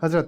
حضرت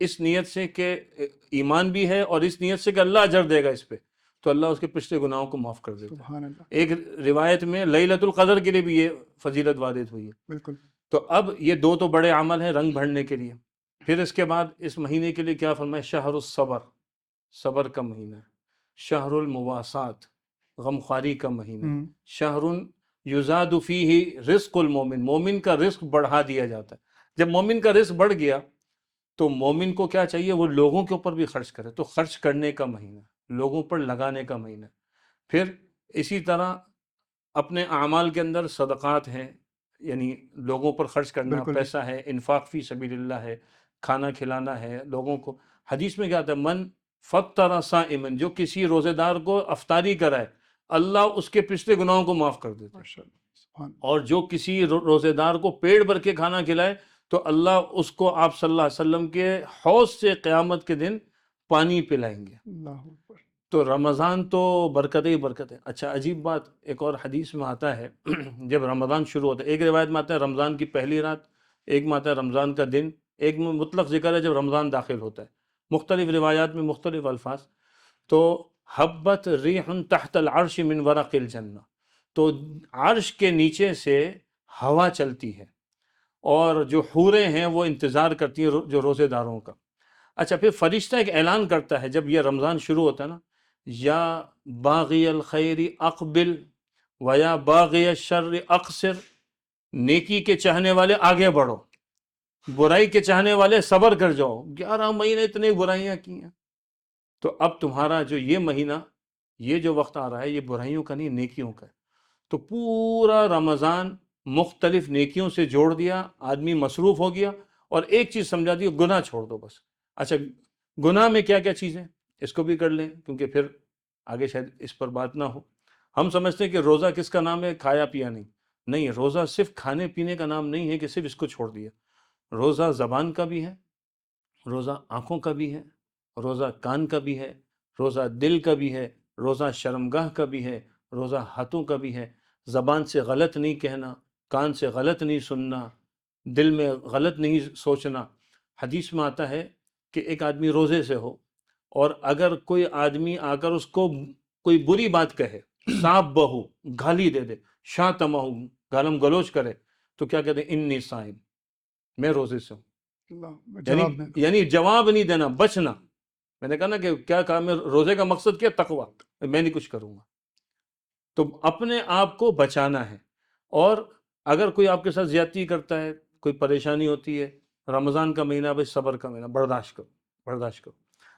اس نیت سے کہ ایمان بھی ہے اور اس نیت سے کہ اللہ اجر دے گا اس پہ، تو اللہ اس کے پچھلے گناہوں کو معاف کر دیتا ہے۔ سبحان اللہ، ایک روایت میں لیلۃ القدر کے لیے بھی یہ فضیلت وارد ہوئی ہے۔ بالکل تو اب یہ دو تو بڑے عمل ہیں رنگ بھرنے کے لیے۔ پھر اس کے بعد اس مہینے کے لیے کیا فرمایا؟ شہر الصبر، صبر کا مہینہ ہے۔ شہر المواسات، غمخواری کا مہینہ ہے۔ ہم، شہر یزاد فیہ رزق المومن، مومن کا رزق بڑھا دیا جاتا ہے۔ جب مومن کا رزق بڑھ گیا تو مومن کو کیا چاہیے؟ وہ لوگوں کے اوپر بھی خرچ کرے، تو خرچ کرنے کا مہینہ، لوگوں پر لگانے کا مہینہ۔ پھر اسی طرح اپنے اعمال کے اندر صدقات ہیں، یعنی لوگوں پر خرچ کرنا، بالکل پیسہ ہے، انفاق فی سبیل اللہ ہے، کھانا کھلانا ہے لوگوں کو۔ حدیث میں کیا آتا ہے؟ من فطر صائما، جو کسی روزے دار کو افطاری کرائے اللہ اس کے پچھلے گناہوں کو معاف کر دیتا ہے، ماشاء اللہ، سبحان اللہ، اور جو کسی روزے دار کو پیٹ بھر کے کھانا کھلائے تو اللہ اس کو آپ صلی اللہ علیہ وسلم کے حوض سے قیامت کے دن پانی پلائیں گے۔ اللہ اکبر، تو رمضان تو برکت ہی برکت ہے۔ اچھا عجیب بات ایک اور حدیث میں آتا ہے جب رمضان شروع ہوتا ہے، ایک روایت میں آتا ہے رمضان کی پہلی رات، ایک میں آتا ہے رمضان کا دن، ایک میں مطلق ذکر ہے جب رمضان داخل ہوتا ہے، مختلف روایات میں مختلف الفاظ۔ تو حبت ریح تحت العرش من ورق الجنہ، تو عرش کے نیچے سے ہوا چلتی ہے اور جو حوریں ہیں وہ انتظار کرتی ہیں جو روزے داروں کا۔ اچھا پھر فرشتہ ایک اعلان کرتا ہے جب یہ رمضان شروع ہوتا ہے نا، یا باغی الخیر اقبل ویا باغی الشر اقصر، نیکی کے چاہنے والے آگے بڑھو، برائی کے چاہنے والے صبر کر جاؤ۔ 11 مہینے اتنے برائیاں کی ہیں، تو اب تمہارا جو یہ مہینہ، یہ جو وقت آ رہا ہے، یہ برائیوں کا نہیں نیکیوں کا ہے۔ تو پورا رمضان مختلف نیکیوں سے جوڑ دیا، آدمی مصروف ہو گیا، اور ایک چیز سمجھا دی، گناہ چھوڑ دو بس۔ اچھا گناہ میں کیا کیا چیزیں، اس کو بھی کر لیں کیونکہ پھر آگے شاید اس پر بات نہ ہو۔ ہم سمجھتے ہیں کہ روزہ کس کا نام ہے؟ کھایا پیا نہیں، روزہ صرف کھانے پینے کا نام نہیں ہے کہ صرف اس کو چھوڑ دیا۔ روزہ زبان کا بھی ہے، روزہ آنکھوں کا بھی ہے، روزہ کان کا بھی ہے، روزہ دل کا بھی ہے، روزہ شرمگاہ کا بھی ہے، روزہ ہاتھوں کا بھی ہے۔ زبان سے غلط نہیں کہنا، کان سے غلط نہیں سننا، دل میں غلط نہیں سوچنا۔ حدیث میں آتا ہے کہ ایک آدمی روزے سے ہو اور اگر کوئی آدمی آ کر اس کو کوئی بری بات کہے، سانپ بہو، گالی دے دے، شاتمہ، گالم گلوچ کرے، تو کیا کہتے ہیں؟ انی صائم، میں روزے سے ہوں۔ اللہ جواب دیں، یعنی جواب نہیں دینا، بچنا۔ میں نے کہا نا کہ کیا کہا میں روزے کا مقصد کیا؟ تقوی، میں نہیں کچھ کروں گا۔ تو اپنے آپ کو بچانا ہے، اور اگر کوئی آپ کے ساتھ زیادتی کرتا ہے، کوئی پریشانی ہوتی ہے، رمضان کا مہینہ بھائی صبر کا مہینہ، برداشت کرو، برداشت کرو۔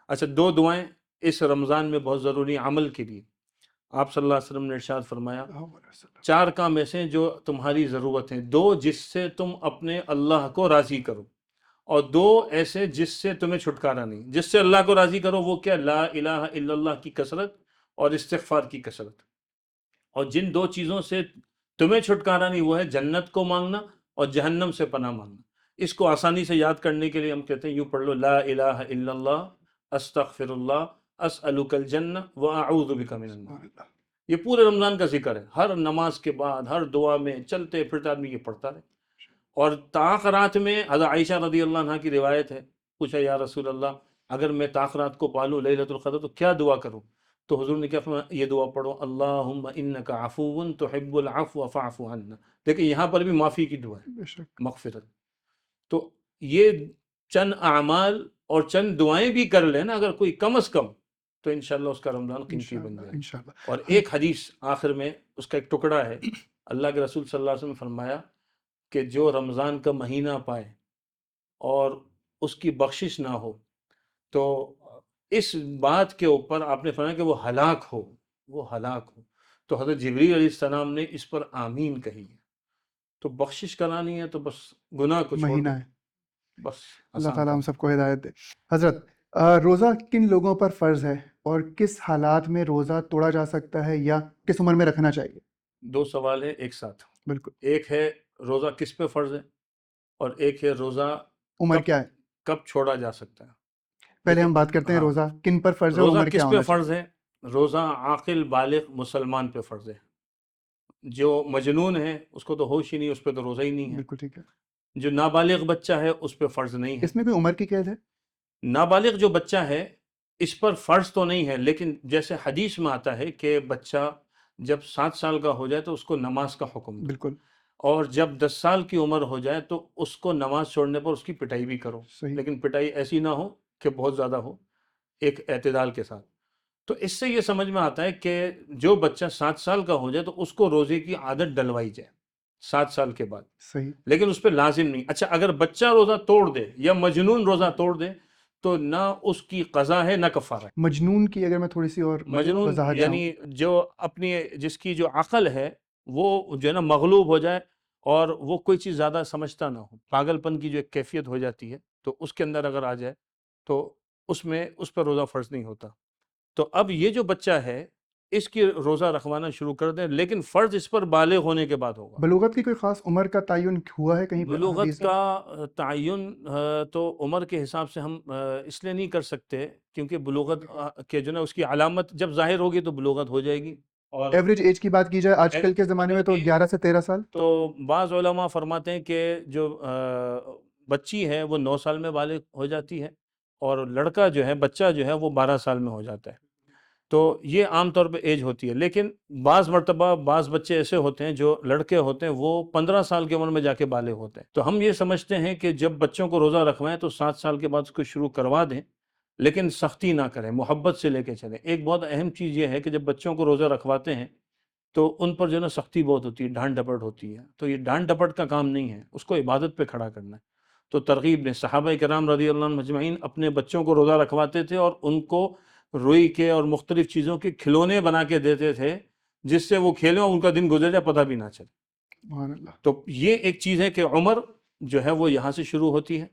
اچھا 2 دعائیں اس رمضان میں بہت ضروری عمل کے لیے۔ آپ صلی اللہ علیہ وسلم نے ارشاد فرمایا 4 کام ایسے ہیں جو تمہاری ضرورت ہیں، 2 جس سے تم اپنے اللہ کو راضی کرو، اور 2 ایسے جس سے تمہیں چھٹکارا نہیں۔ جس سے اللہ کو راضی کرو وہ کیا؟ لا الہ الا اللہ کی کثرت اور استغفار کی کثرت۔ اور جن 2 چیزوں سے تمہیں چھٹکارا نہیں وہ ہے جنت کو مانگنا اور جہنم سے پناہ مانگنا۔ اس کو آسانی سے یاد کرنے کے لیے ہم کہتے ہیں یوں پڑھ لو، لا الہ الا اللہ استغفر اللہ اسألک الجنہ واعوذ بک من النار۔ سبحان اللہ، یہ پورے رمضان کا ذکر ہے، ہر نماز کے بعد، ہر دعا میں، چلتے پھرتے آدمی یہ پڑھتا رہے۔ اور تاخرات میں حضرت عائشہ رضی اللہ عنہ کی روایت ہے، پوچھا یا رسول اللہ اگر میں تاخرات کو پالوں لیلۃ القدر تو کیا دعا کروں؟ تو حضور نے کیا فرمایا؟ یہ دعا پڑھو، اللہم انک عفو تحب العفو فاعف عنا۔ دیکھیں یہاں پر بھی معافی کی دعا ہے، بے شک، مغفرت۔ تو یہ چند اعمال اور چند دعائیں بھی کر لیں نا اگر کوئی، کم از کم، تو انشاءاللہ اس کا رمضان قیمتی بن انشاءاللہ جائے۔ انشاءاللہ۔ اور ایک حدیث آخر میں اس کا ایک ٹکڑا ہے، اللہ کے رسول صلی اللہ علیہ وسلم نے فرمایا کہ جو رمضان کا مہینہ پائے اور اس کی بخشش نہ ہو تو اس بات کے اوپر آپ نے فرمایا کہ وہ ہلاک ہو، وہ ہلاک ہو۔ تو حضرت جبریل علیہ السلام نے اس پر آمین کہی ہے۔ تو بخشش کرانی ہے تو بس گناہ کو چھوڑ مہینہ دو، ہے، بس اللہ آسان تعالیٰ ہم کام۔ سب کو ہدایت دے۔ حضرت روزہ کن لوگوں پر فرض ہے اور کس حالات میں روزہ توڑا جا سکتا ہے یا کس عمر میں رکھنا چاہیے؟ 2 سوال ہے ایک ساتھ، بالکل، ایک ہے روزہ کس پہ فرض ہے، اور ایک ہے روزہ عمر کب کیا ہے؟ کب چھوڑا جا سکتا ہے۔ پہلے دیکھیں ہم بات کرتے ہیں ہاں، روزہ کن پر فرض ہے اور روزہ عمر کیا کس پہ ہونا چاہیے؟ فرض ہے؟ روزہ عاقل بالغ مسلمان پہ فرض ہے۔ جو مجنون ہے اس کو تو ہوش ہی نہیں، اس پہ تو روزہ ہی نہیں ہے۔ بالکل ٹھیک ہے، جو نابالغ بچہ ہے اس پہ فرض نہیں ہے۔ اس میں کوئی عمر کی قید ہے؟ نابالغ جو بچہ ہے اس پر فرض تو نہیں ہے، لیکن جیسے حدیث میں آتا ہے کہ بچہ جب 7 سال کا ہو جائے تو اس کو نماز کا حکم دو، بالکل اور جب 10 سال کی عمر ہو جائے تو اس کو نماز چھوڑنے پر اس کی پٹائی بھی کرو، صحیح، لیکن پٹائی ایسی نہ ہو کہ بہت زیادہ ہو، ایک اعتدال کے ساتھ۔ تو اس سے یہ سمجھ میں آتا ہے کہ جو بچہ 7 سال کا ہو جائے تو اس کو روزے کی عادت ڈلوائی جائے 7 سال کے بعد، صحیح۔ لیکن اس پہ لازم نہیں۔ اچھا اگر بچہ روزہ توڑ دے یا مجنون روزہ توڑ دے تو نہ اس کی قضا ہے نہ کفارہ ہے۔ مجنون کی اگر میں تھوڑی سی اور مجنون وضاحت چاہوں۔ یعنی جو اپنی جس کی جو عقل ہے وہ جو ہے نا مغلوب ہو جائے اور وہ کوئی چیز زیادہ سمجھتا نہ ہو، پاگل پن کی جو ایک کیفیت ہو جاتی ہے تو اس کے اندر اگر آ جائے تو اس پر روزہ فرض نہیں ہوتا۔ تو اب یہ جو بچہ ہے اس کی روزہ رکھوانا شروع کر دیں، لیکن فرض اس پر بالغ ہونے کے بعد ہوگا۔ بلوغت کی کوئی خاص عمر کا تعین ہوا ہے کہیں پر بلوغت حدیث میں؟ کا تعین تو عمر کے حساب سے ہم اس لیے نہیں کر سکتے کیونکہ بلوغت کے جو نا اس کی علامت جب ظاہر ہوگی تو بلوغت ہو جائے گی۔ اور ایوریج ایج کی بات کی جائے آج کل کے زمانے میں تو 11 سے 13 سال۔ تو بعض علماء فرماتے ہیں کہ جو بچی ہے وہ 9 سال میں بالغ ہو جاتی ہے، اور لڑکا جو ہے بچہ جو ہے وہ 12 سال میں ہو جاتا ہے۔ تو یہ عام طور پہ ایج ہوتی ہے، لیکن بعض مرتبہ بعض بچے ایسے ہوتے ہیں جو لڑکے ہوتے ہیں وہ 15 سال کی عمر میں جا کے بالغ ہوتے ہیں۔ تو ہم یہ سمجھتے ہیں کہ جب بچوں کو روزہ رکھوائیں تو 7 سال کے بعد اس کو شروع کروا دیں، لیکن سختی نہ کریں، محبت سے لے کے چلیں۔ ایک بہت اہم چیز یہ ہے کہ جب بچوں کو روزہ رکھواتے ہیں تو ان پر جو ہے نا سختی بہت ہوتی ہے، ڈانٹ ڈپٹ ہوتی ہے، تو یہ ڈانٹ ڈپٹ کا کام نہیں ہے، اس کو عبادت پہ کھڑا کرنا ہے۔ تو ترغیب نے صحابہ کرام رضی اللہ عنہم مجمعین اپنے بچوں کو روزہ رکھواتے تھے اور ان کو روئی کے اور مختلف چیزوں کے کھلونے بنا کے دیتے تھے جس سے وہ کھیلیں اور ان کا دن گزر جائے پتہ بھی نہ چلے۔ سبحان اللہ۔ تو یہ ایک چیز ہے کہ عمر جو ہے وہ یہاں سے شروع ہوتی ہے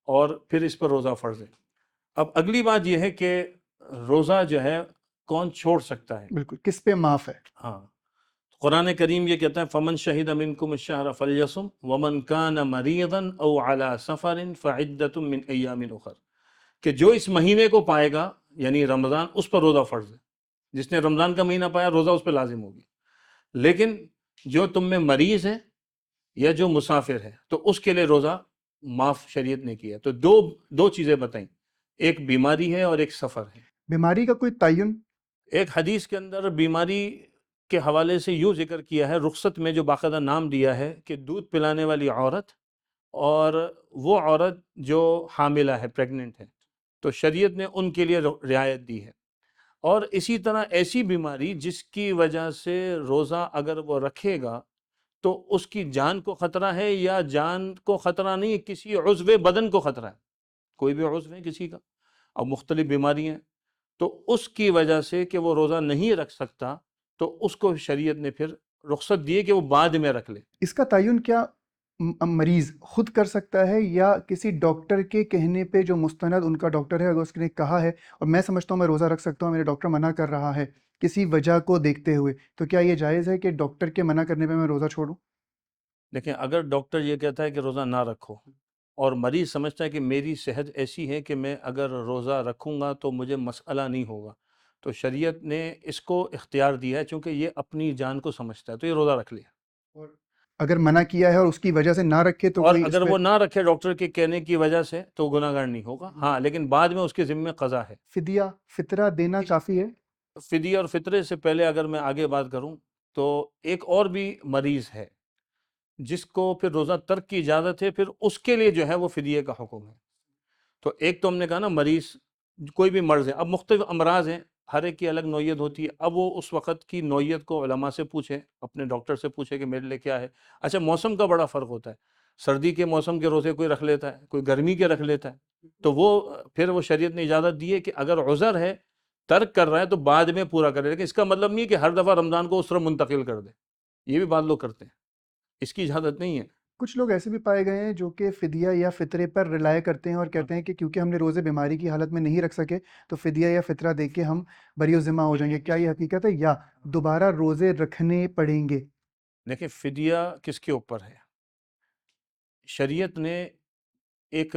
اور پھر اس پر روزہ فرض ہے۔ اب اگلی بات یہ ہے کہ روزہ جو ہے کون چھوڑ سکتا ہے؟ بالکل، کس پہ معاف ہے؟ ہاں، قرآن کریم یہ کہتا ہے فَمَن شَهِدَ مِنْكُمُ الشَّهْرَ فَلْيَصُمْ وَمَنْ كَانَ مَرِيضًا أَوْ عَلَى سَفَرٍ فَعِدَّةٌ مِّنْ أَيَّامٍ أُخَرَ، کہ جو اس مہینے کو پائے گا یعنی رمضان، اس پر روزہ فرض ہے۔ جس نے رمضان کا مہینہ پایا روزہ اس پہ لازم ہوگی، لیکن جو تم میں مریض ہے یا جو مسافر ہے تو اس کے لیے روزہ معاف شریعت نے کیا ہے۔ تو دو چیزیں بتائیں، ایک بیماری ہے اور ایک سفر ہے۔ بیماری کا کوئی تعین؟ ایک حدیث کے اندر بیماری کے حوالے سے یوں ذکر کیا ہے، رخصت میں جو باقاعدہ نام دیا ہے کہ دودھ پلانے والی عورت اور وہ عورت جو حاملہ ہے، پریگننٹ ہے، تو شریعت نے ان کے لیے رعایت دی ہے۔ اور اسی طرح ایسی بیماری جس کی وجہ سے روزہ اگر وہ رکھے گا تو اس کی جان کو خطرہ ہے، یا جان کو خطرہ نہیں، کسی عضو بدن کو خطرہ ہے، کوئی بھی عضو ہے کسی کا، اب مختلف بیماری ہیں، تو اس کی وجہ سے کہ وہ روزہ نہیں رکھ سکتا تو اس کو شریعت نے پھر رخصت دی کہ وہ بعد میں رکھ لے۔ اس کا تعین کیا مریض خود کر سکتا ہے یا کسی ڈاکٹر کے کہنے پہ جو مستند ان کا ڈاکٹر ہے اگر اس نے کہا ہے اور میں سمجھتا ہوں میں روزہ رکھ سکتا ہوں، میرے ڈاکٹر منع کر رہا ہے کسی وجہ کو دیکھتے ہوئے، تو کیا یہ جائز ہے کہ ڈاکٹر کے منع کرنے پہ میں روزہ چھوڑوں؟ لیکن اگر ڈاکٹر یہ کہتا ہے کہ روزہ نہ رکھو اور مریض سمجھتا ہے کہ میری صحت ایسی ہے کہ میں اگر روزہ رکھوں گا تو مجھے مسئلہ نہیں ہوگا، تو شریعت نے اس کو اختیار دیا ہے چونکہ یہ اپنی جان کو سمجھتا ہے تو یہ روزہ رکھ لے۔ اور اگر منع کیا ہے اور اس کی وجہ سے نہ رکھے تو اور کوئی اس اگر پہ وہ نہ رکھے ڈاکٹر کے کہنے کی وجہ سے تو وہ گناہگار نہیں ہوگا، ہاں لیکن بعد میں اس کے ذمہ قضا ہے۔ فدیہ فطرہ دینا کافی ہے؟ فدیہ اور فطرے سے پہلے اگر میں آگے بات کروں تو ایک اور بھی مریض ہے جس کو پھر روزہ ترک کی اجازت ہے، پھر اس کے لیے جو ہے وہ فدیے کا حکم ہے۔ تو ایک تو ہم نے کہا نا مریض کوئی بھی مرض ہے، اب مختلف امراض ہیں، ہر ایک کی الگ نوعیت ہوتی ہے، اب وہ اس وقت کی نوعیت کو علماء سے پوچھے، اپنے ڈاکٹر سے پوچھے کہ میرے لیے کیا ہے۔ اچھا موسم کا بڑا فرق ہوتا ہے، سردی کے موسم کے روزے کوئی رکھ لیتا ہے، کوئی گرمی کے رکھ لیتا ہے، تو وہ پھر وہ شریعت نے اجازت دی ہے کہ اگر عذر ہے ترک کر رہا ہے تو بعد میں پورا کرے، لیکن اس کا مطلب نہیں ہے کہ ہر دفعہ رمضان کو اس طرح منتقل کر دے، یہ بھی بعض لوگ کرتے ہیں، اس کی اجازت نہیں ہے۔ کچھ لوگ ایسے بھی پائے گئے ہیں جو کہ فدیہ یا فطرے پر رلائے کرتے ہیں اور کہتے ہیں کہ کیونکہ ہم نے روزے بیماری کی حالت میں نہیں رکھ سکے تو فدیہ یا فطرہ دے کے ہم بری و ذمہ ہو جائیں گے، کیا یہ حقیقت ہے یا دوبارہ روزے رکھنے پڑیں گے؟ دیکھیں فدیہ کس کے اوپر ہے، شریعت نے ایک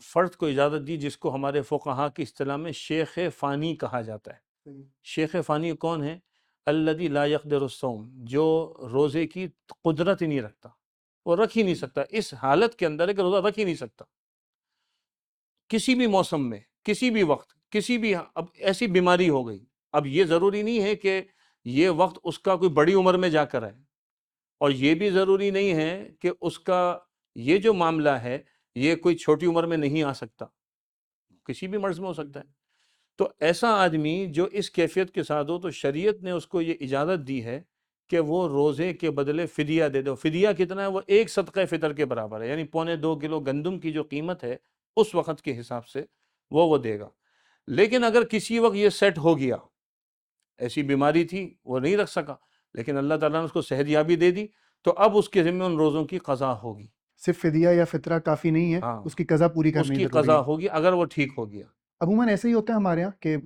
فرد کو اجازت دی جس کو ہمارے فقہا کی اصطلاح میں شیخ فانی کہا جاتا ہے۔ شیخ فانی کون ہے؟ الذی لا یقدر الصوم، جو روزے کی قدرت ہی نہیں رکھتا، وہ رکھ ہی نہیں سکتا، اس حالت کے اندر ہے کہ روزہ رکھ ہی نہیں سکتا۔ کسی بھی موسم میں، کسی بھی وقت، کسی بھی، اب ایسی بیماری ہو گئی، اب یہ ضروری نہیں ہے کہ یہ وقت اس کا کوئی بڑی عمر میں جا کر آئے، اور یہ بھی ضروری نہیں ہے کہ اس کا یہ جو معاملہ ہے یہ کوئی چھوٹی عمر میں نہیں آ سکتا، کسی بھی مرض میں ہو سکتا ہے۔ تو ایسا آدمی جو اس کیفیت کے ساتھ ہو تو شریعت نے اس کو یہ اجازت دی ہے کہ وہ روزے کے بدلے فدیہ دے دو۔ فدیہ کتنا ہے؟ وہ ایک صدقہ فطر کے برابر ہے، یعنی 1.25 کلو گندم کی جو قیمت ہے اس وقت کے حساب سے وہ دے گا۔ لیکن اگر کسی وقت یہ سیٹ ہو گیا، ایسی بیماری تھی وہ نہیں رکھ سکا، لیکن اللہ تعالیٰ نے اس کو صحت یابی دے دی، تو اب اس کے ذمہ ان روزوں کی قضا ہوگی۔ صرف فدیہ یا فطرہ کافی نہیں ہے، ہاں، اس کی قضا پوری اس کرنی کی ضروری قضا ہے۔ ہوگی اگر وہ ٹھیک ہو گیا۔ عموماً ایسے ہی ہوتا ہے ہمارے یہاں کہ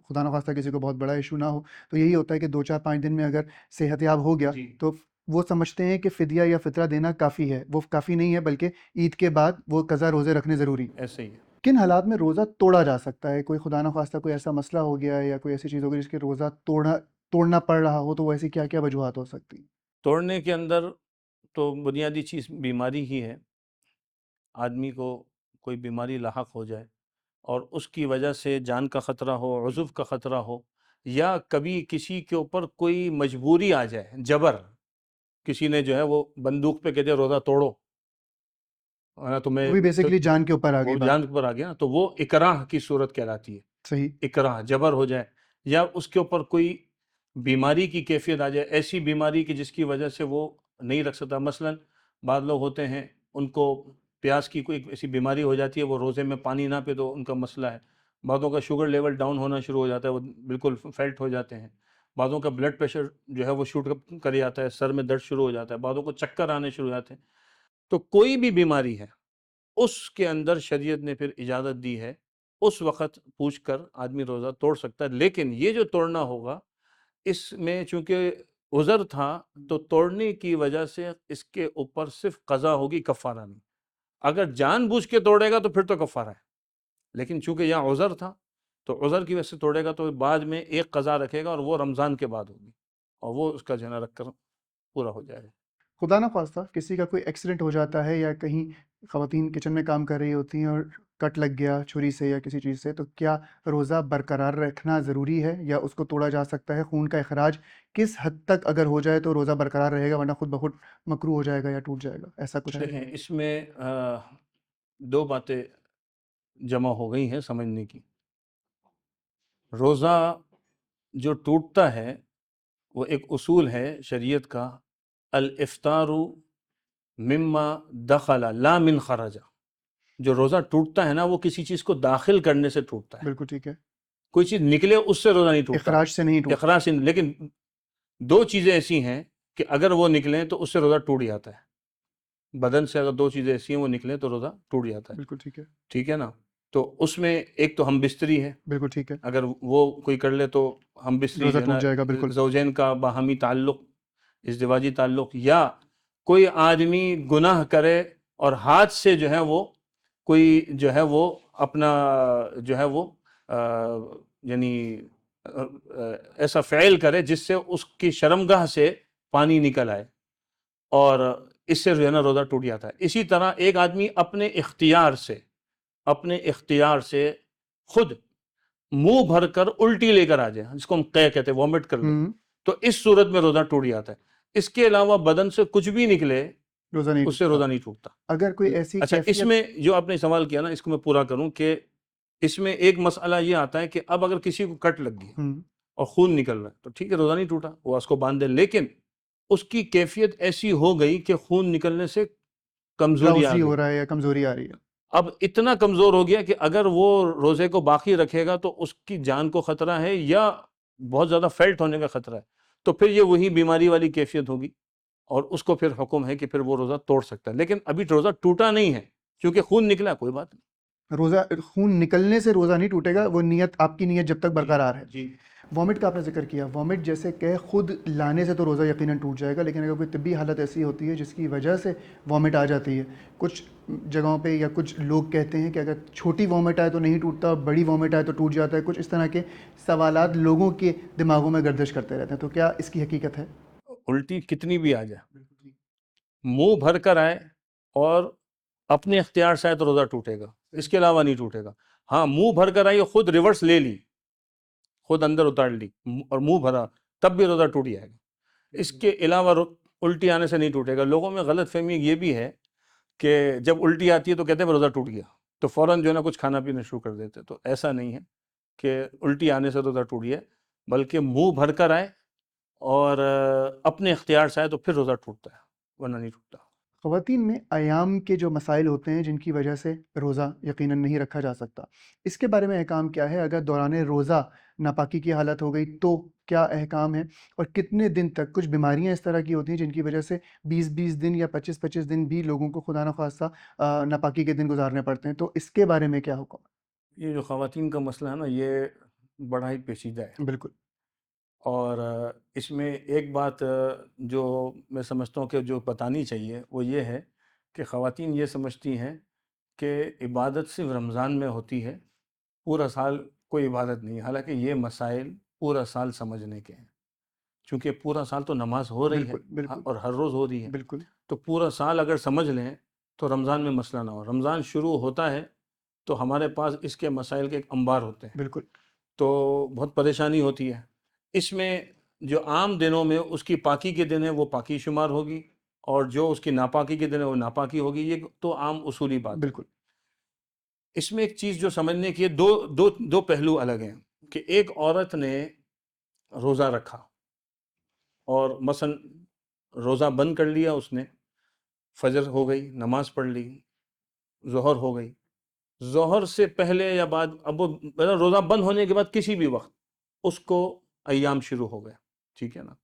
خدا نخواستہ کسی کو بہت بڑا ایشو نہ ہو تو یہی ہوتا ہے کہ 2-4-5 دن میں اگر صحت یاب ہو گیا تو وہ سمجھتے ہیں کہ فدیہ یا فطرہ دینا کافی ہے۔ وہ کافی نہیں ہے، بلکہ عید کے بعد وہ قضا روزے رکھنے ضروری۔ ایسے ہی ہے۔ کن حالات میں روزہ توڑا جا سکتا ہے؟ کوئی خدا نخواستہ کوئی ایسا مسئلہ ہو گیا ہے یا کوئی ایسی چیز ہو گئی جس کے روزہ توڑنا پڑ رہا ہو، تو وہ ایسی کیا کیا وجوہات ہو سکتی ہیں؟ توڑنے کے اندر تو بنیادی چیز بیماری ہی ہے۔ آدمی کو کوئی بیماری لاحق ہو جائے اور اس کی وجہ سے جان کا خطرہ ہو، عضو کا خطرہ ہو، یا کبھی کسی کے اوپر کوئی مجبوری آ جائے، جبر، کسی نے جو ہے وہ بندوق پہ کہہ دیا روزہ توڑو، تمہیں وہ بھی بیسیکلی جان کے اوپر آ گئی وہ بات۔ جان پر آ گیا، تو وہ اکراہ کی صورت کہلاتی ہے۔ صحیح۔ اکراہ، جبر ہو جائے، یا اس کے اوپر کوئی بیماری کی کیفیت آ جائے، ایسی بیماری کی جس کی وجہ سے وہ نہیں رکھ سکتا۔ مثلا بعض لوگ ہوتے ہیں ان کو پیاس کی کوئی ایسی بیماری ہو جاتی ہے، وہ روزے میں پانی نہ پی تو ان کا مسئلہ ہے۔ بعضوں کا شوگر لیول ڈاؤن ہونا شروع ہو جاتا ہے، وہ بالکل فیلٹ ہو جاتے ہیں۔ بعضوں کا بلڈ پریشر جو ہے وہ شوٹ کر جاتا ہے، سر میں درد شروع ہو جاتا ہے، بعضوں کو چکر آنے شروع ہو جاتے ہیں۔ تو کوئی بھی بیماری ہے اس کے اندر شریعت نے پھر اجازت دی ہے، اس وقت پوچھ کر آدمی روزہ توڑ سکتا ہے۔ لیکن یہ جو توڑنا ہوگا، اس میں چونکہ عذر تھا تو توڑنے کی وجہ سے اس کے اوپر صرف قضا ہوگی، کفارہ نہیں۔ اگر جان بوجھ کے توڑے گا تو پھر تو کفارہ ہے، لیکن چونکہ یہاں عذر تھا تو عذر کی وجہ سے توڑے گا تو بعد میں ایک قضا رکھے گا، اور وہ رمضان کے بعد ہوگی، اور وہ اس کا جنا رکھ کر پورا ہو جائے گا۔ خدا نہ خواستہ کسی کا کوئی ایکسیڈنٹ ہو جاتا ہے یا کہیں خواتین کچن میں کام کر رہی ہوتی ہیں اور کٹ لگ گیا چھری سے یا کسی چیز سے، تو کیا روزہ برقرار رکھنا ضروری ہے یا اس کو توڑا جا سکتا ہے؟ خون کا اخراج کس حد تک اگر ہو جائے تو روزہ برقرار رہے گا، ورنہ خود بخود مکروہ ہو جائے گا یا ٹوٹ جائے گا؟ ایسا کچھ ہے؟ دیکھیں، اس میں دو باتیں جمع ہو گئی ہیں سمجھنے کی۔ روزہ جو ٹوٹتا ہے وہ ایک اصول ہے شریعت کا، الافطار مما دخل لا من خرج۔ جو روزہ ٹوٹتا ہے نا، وہ کسی چیز کو داخل کرنے سے ٹوٹتا ہے۔ بالکل ٹھیک ہے۔ کوئی چیز نکلے اس سے روزہ نہیں ٹوٹتا، اخراج سے نہیں ٹوٹتا۔ اخراج سے، لیکن دو چیزیں ایسی ہیں کہ اگر وہ نکلیں تو اس سے روزہ ٹوٹ جاتا ہے۔ بدن سے اگر دو چیزیں ایسی ہیں وہ نکلیں تو روزہ ٹوٹ جاتا ہے۔ بالکل ٹھیک ہے۔ ٹھیک ہے نا؟ تو اس میں ایک تو ہم بستری ہے، بالکل ٹھیک ہے۔ اگر وہ کوئی کر لے تو ہم بستری روزہ جو ہے نا، ٹوٹ جائے گا۔ بالکل۔ زوجین کا باہمی تعلق، ازدواجی تعلق، یا کوئی آدمی گناہ کرے اور ہاتھ سے جو ہے وہ کوئی جو ہے وہ اپنا جو ہے وہ یعنی ایسا فعل کرے جس سے اس کی شرمگاہ سے پانی نکل آئے، اور اس سے جو ہے نا روزہ ٹوٹ جاتا ہے۔ اسی طرح ایک آدمی اپنے اختیار سے خود منہ بھر کر الٹی لے کر آ جائے، جس کو ہم قے کہتے ہیں، وامٹ کر لے، تو اس صورت میں روزہ ٹوٹ جاتا ہے۔ اس کے علاوہ بدن سے کچھ بھی نکلے روزہ نہیں اس سے روزہ نہیں ٹوٹتا۔ اگر کوئی ایسی اچھا، اس میں جو آپ نے سوال کیا نا، اس کو میں پورا کروں کہ اس میں ایک مسئلہ یہ آتا ہے کہ اب اگر کسی کو کٹ لگ گئی اور خون نکل رہا ہے تو ٹھیک ہے، روزہ نہیں ٹوٹا، وہ اس کو باندھ دے، لیکن اس کی کیفیت ایسی ہو گئی کہ خون نکلنے سے کمزوری آ گئی، ہو رہا ہے یا کمزوری آ رہی ہے، اب اتنا کمزور ہو گیا کہ اگر وہ روزے کو باقی رکھے گا تو اس کی جان کو خطرہ ہے یا بہت زیادہ فیلٹ ہونے کا خطرہ ہے، تو پھر یہ وہی بیماری والی کیفیت ہوگی، اور اس کو پھر حکم ہے کہ پھر وہ روزہ توڑ سکتا ہے۔ لیکن ابھی روزہ ٹوٹا نہیں ہے کیونکہ خون نکلا، کوئی بات نہیں۔ روزہ خون نکلنے سے روزہ نہیں ٹوٹے گا، وہ نیت آپ کی نیت جب تک برقرار ہے۔ جی، وامٹ کا آپ نے ذکر کیا، وامٹ جیسے کہ خود لانے سے تو روزہ یقیناً ٹوٹ جائے گا، لیکن اگر کوئی طبی حالت ایسی ہوتی ہے جس کی وجہ سے وامٹ آ جاتی ہے، کچھ جگہوں پہ یا کچھ لوگ کہتے ہیں کہ اگر چھوٹی وامٹ آئے تو نہیں ٹوٹتا، بڑی وامٹ آئے تو ٹوٹ جاتا ہے، کچھ اس طرح کے سوالات لوگوں کے دماغوں میں گردش کرتے رہتے ہیں، تو کیا اس کی حقیقت ہے؟ الٹی کتنی بھی آ جائے، منہ بھر کر آئے اور اپنے اختیار سے آئے تو روزہ ٹوٹے گا، اس کے علاوہ نہیں ٹوٹے گا۔ ہاں منہ بھر کر آئی، خود ریورس لے لی، خود اندر اتار لی اور منہ بھرا، تب بھی روزہ ٹوٹ جائے گا۔ اس کے علاوہ الٹی آنے سے نہیں ٹوٹے گا۔ لوگوں میں غلط فہمی یہ بھی ہے کہ جب الٹی آتی ہے تو کہتے ہیں روزہ ٹوٹ گیا، تو فوراً جو ہے نا کچھ کھانا پینا شروع کر دیتے، تو ایسا نہیں ہے کہ الٹی آنے سے روزہ ٹوٹ گیا، بلکہ منہ بھر کر آئے اور اپنے اختیار سے آئے تو پھر روزہ ٹوٹتا ہے، ورنہ نہیں ٹوٹتا۔ خواتین میں ایام کے جو مسائل ہوتے ہیں جن کی وجہ سے روزہ یقیناً نہیں رکھا جا سکتا، اس کے بارے میں احکام کیا ہے؟ اگر دوران روزہ ناپاکی کی حالت ہو گئی تو کیا احکام ہے؟ اور کتنے دن تک؟ کچھ بیماریاں اس طرح کی ہوتی ہیں جن کی وجہ سے 20 دن یا 25 دن بھی لوگوں کو خدا نخواستہ ناپاکی کے دن گزارنے پڑتے ہیں، تو اس کے بارے میں کیا حکم یہ جو خواتین کا مسئلہ ہے نا، یہ بڑا ہی پیچیدہ ہے، ہے؟ بالکل اور اس میں ایک بات جو میں سمجھتا ہوں کہ جو بتانی چاہیے وہ یہ ہے کہ خواتین یہ سمجھتی ہیں کہ عبادت صرف رمضان میں ہوتی ہے، پورا سال کوئی عبادت نہیں، حالانکہ یہ مسائل پورا سال سمجھنے کے ہیں، چونکہ پورا سال تو نماز ہو رہی ہے بالکل بالکل اور ہر روز ہو رہی ہے، بالکل تو پورا سال اگر سمجھ لیں تو رمضان میں مسئلہ نہ ہو۔ رمضان شروع ہوتا ہے تو ہمارے پاس اس کے مسائل کے ایک انبار ہوتے ہیں، بالکل تو بہت پریشانی ہوتی ہے۔ اس میں جو عام دنوں میں اس کی پاکی کے دن ہے وہ پاکی شمار ہوگی، اور جو اس کی ناپاکی کے دن ہے وہ ناپاکی ہوگی، یہ تو عام اصولی بات ہے۔ بالکل اس میں ایک چیز جو سمجھنے کی ہے، دو پہلو الگ ہیں، کہ ایک عورت نے روزہ رکھا اور مثلا روزہ بند کر لیا، اس نے فجر ہو گئی، نماز پڑھ لی، ظہر ہو گئی، ظہر سے پہلے یا بعد، اب وہ روزہ بند ہونے کے بعد کسی بھی وقت اس کو ایام شروع ہو گئے، ٹھیک ہے نا،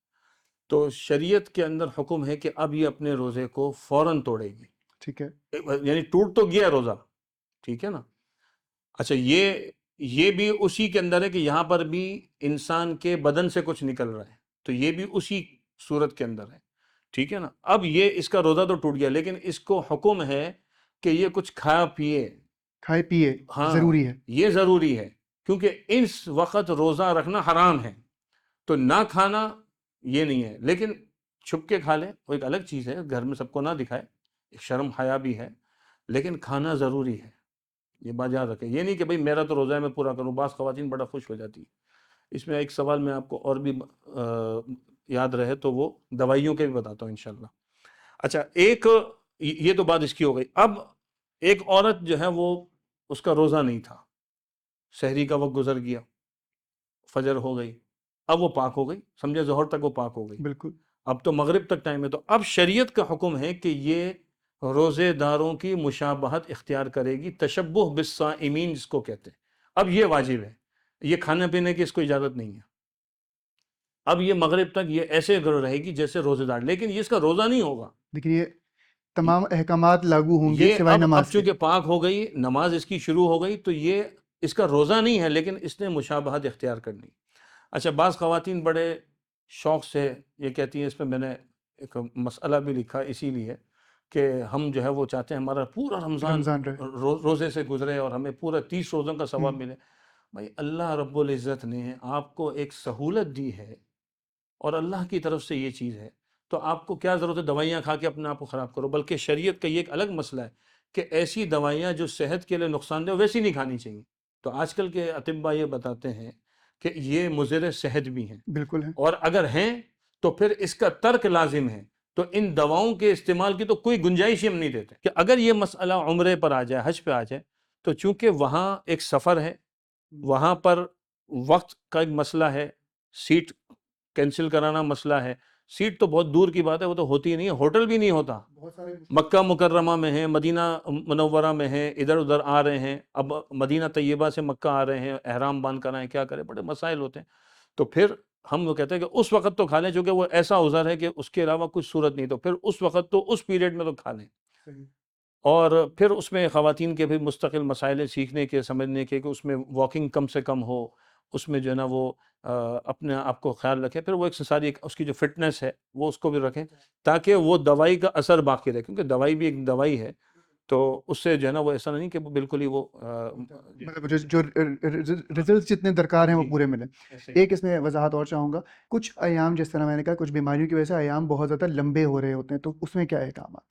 تو شریعت کے اندر حکم ہے کہ اب یہ اپنے روزے کو فوراً توڑے گی، ٹھیک ہے یعنی ٹوٹ تو گیا روزہ، ٹھیک ہے نا۔ اچھا یہ بھی اسی کے اندر ہے کہ یہاں پر بھی انسان کے بدن سے کچھ نکل رہا ہے، تو یہ بھی اسی صورت کے اندر ہے، ٹھیک ہے نا۔ اب یہ اس کا روزہ تو ٹوٹ گیا، لیکن اس کو حکم ہے کہ یہ کچھ کھا پیے، کھائے پیے ہاں ضروری ہے۔ یہ ضروری ہے، کیونکہ اس وقت روزہ رکھنا حرام ہے، تو نہ کھانا یہ نہیں ہے، لیکن چھپ کے کھا لے وہ ایک الگ چیز ہے، گھر میں سب کو نہ دکھائے، ایک شرم حیا بھی ہے، لیکن کھانا ضروری ہے، یہ بات یاد رکھیں۔ یہ نہیں کہ بھئی میرا تو روزہ ہے میں پورا کروں، بعض خواتین بڑا خوش ہو جاتی ہے۔ اس میں ایک سوال میں آپ کو اور بھی یاد رہے تو وہ دوائیوں کے بھی بتاتا ہوں انشاءاللہ۔ اچھا ایک یہ تو بات اس کی ہو گئی۔ اب ایک عورت جو ہے وہ اس کا روزہ نہیں تھا، سحری کا وقت گزر گیا، فجر ہو گئی، اب وہ پاک ہو گئی، سمجھے ظہر تک وہ پاک ہو گئی، بالکل اب تو مغرب تک ٹائم ہے، تو اب شریعت کا حکم ہے کہ یہ روزے داروں کی مشابہت اختیار کرے گی، تشبہ بالصائمین جس کو کہتے ہیں، اب یہ واجب ہے، یہ کھانے پینے کی اس کو اجازت نہیں ہے، اب یہ مغرب تک یہ ایسے رہے گی جیسے روزے دار، لیکن یہ اس کا روزہ نہیں ہوگا۔ لیکن یہ تمام احکامات لاگو ہوں گے یہ سوائے اب نماز کے۔ چونکہ پاک ہو گئی، نماز اس کی شروع ہو گئی، تو یہ اس کا روزہ نہیں ہے، لیکن اس نے مشابہت اختیار کرنی۔ اچھا بعض خواتین بڑے شوق سے یہ کہتی ہیں، اس پہ میں نے ایک مسئلہ بھی لکھا اسی لیے کہ ہم جو ہے وہ چاہتے ہیں ہمارا پورا رمضان رہے روزے سے گزرے اور ہمیں پورا 30 روزوں کا ثواب ہوں، ملے۔ بھائی اللہ رب العزت نے آپ کو ایک سہولت دی ہے اور اللہ کی طرف سے یہ چیز ہے، تو آپ کو کیا ضرورت ہے دوائیاں کھا کے اپنے آپ کو خراب کرو؟ بلکہ شریعت کا یہ ایک الگ مسئلہ ہے کہ ایسی دوائیاں جو صحت کے لیے نقصان دہ ویسی نہیں کھانی چاہیے، تو آج کل کے اطباء یہ بتاتے ہیں کہ یہ مضر صحت بھی ہیں، بالکل ہے اور اگر ہیں تو پھر اس کا ترک لازم ہے، تو ان دواؤں کے استعمال کی تو کوئی گنجائش ہی ہم نہیں دیتے کہ اگر یہ مسئلہ عمرے پر آ جائے، حج پہ آ جائے، تو چونکہ وہاں ایک سفر ہے، وہاں پر وقت کا ایک مسئلہ ہے، سیٹ کینسل کرانا مسئلہ ہے، سیٹ تو بہت دور کی بات ہے، وہ تو ہوتی ہی نہیں ہے، ہوٹل بھی نہیں ہوتا، بہت سارے مکہ مکرمہ میں ہیں، مدینہ منورہ میں ہیں، ادھر ادھر آ رہے ہیں، اب مدینہ طیبہ سے مکہ آ رہے ہیں، احرام باندھ کر آئیں، کیا کریں، بڑے مسائل ہوتے ہیں، تو پھر ہم وہ کہتے ہیں کہ اس وقت تو کھا لیں، چونکہ وہ ایسا عذر ہے کہ اس کے علاوہ کچھ صورت نہیں، تو پھر اس وقت تو اس پیریڈ میں تو کھا لیں۔ صحیح۔ اور پھر اس میں خواتین کے بھی مستقل مسائل سیکھنے کے، سمجھنے کے، کہ اس میں واکنگ کم سے کم ہو، اس میں جو ہے نا وہ اپنے آپ کو خیال رکھے، پھر وہ ایک ساری اس کی جو فٹنس ہے وہ اس کو بھی رکھیں، تاکہ وہ دوائی کا اثر باقی رہے، کیونکہ دوائی بھی ایک دوائی ہے، تو اس سے جو ہے نا وہ ایسا نہیں کہ وہ بالکل ہی وہ مطلب جو ریزلٹس جتنے درکار ہیں وہ پورے ملیں۔ ایک اس میں وضاحت اور چاہوں گا، کچھ ایام جس طرح میں نے کہا کچھ بیماریوں کی وجہ سے ایام بہت زیادہ لمبے ہو رہے ہوتے ہیں، تو اس میں کیا احکامات؟